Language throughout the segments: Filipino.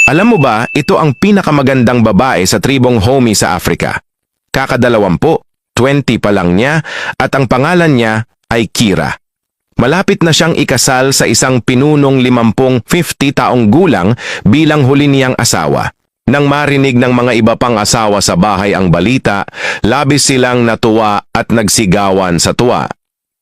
Alam mo ba, ito ang pinakamagandang babae sa tribong Homi sa Africa. Kakadalawampu, 20 pa lang niya at ang pangalan niya ay Kira. Malapit na siyang ikasal sa isang pinunong 50 taong gulang bilang huli niyang asawa. Nang marinig ng mga iba pang asawa sa bahay ang balita, labis silang natuwa at nagsigawan sa tuwa.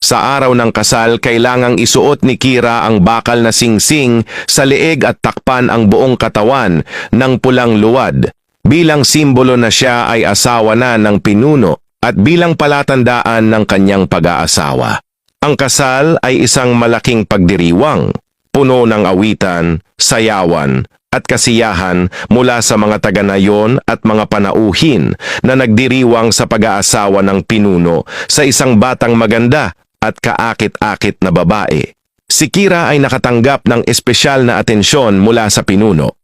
Sa araw ng kasal, kailangang isuot ni Kira ang bakal na singsing sa leeg at takpan ang buong katawan ng pulang luwad. Bilang simbolo na siya ay asawa na ng pinuno at bilang palatandaan ng kanyang pag-aasawa. Ang kasal ay isang malaking pagdiriwang, puno ng awitan, sayawan, at kasiyahan mula sa mga taga-nayon at mga panauhin na nagdiriwang sa pag-aasawa ng pinuno sa isang batang maganda at kaakit-akit na babae. Si Kira ay nakatanggap ng espesyal na atensyon mula sa pinuno.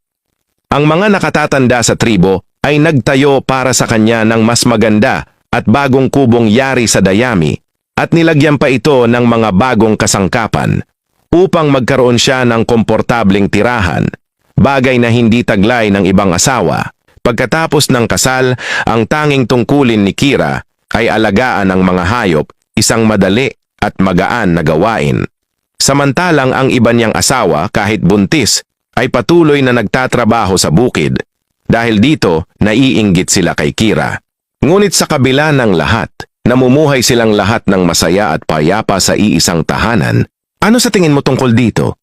Ang mga nakatatanda sa tribo ay nagtayo para sa kanya ng mas maganda at bagong kubong yari sa dayami at nilagyan pa ito ng mga bagong kasangkapan upang magkaroon siya ng komportableng tirahan, bagay na hindi taglay ng ibang asawa. Pagkatapos ng kasal, ang tanging tungkulin ni Kira ay alagaan ng mga hayop, isang madali at magaan na gawain. Samantalang ang iba niyang asawa, kahit buntis, ay patuloy na nagtatrabaho sa bukid. Dahil dito, naiinggit sila kay Kira. Ngunit sa kabila ng lahat, namumuhay silang lahat ng masaya at payapa sa iisang tahanan. Ano sa tingin mo tungkol dito?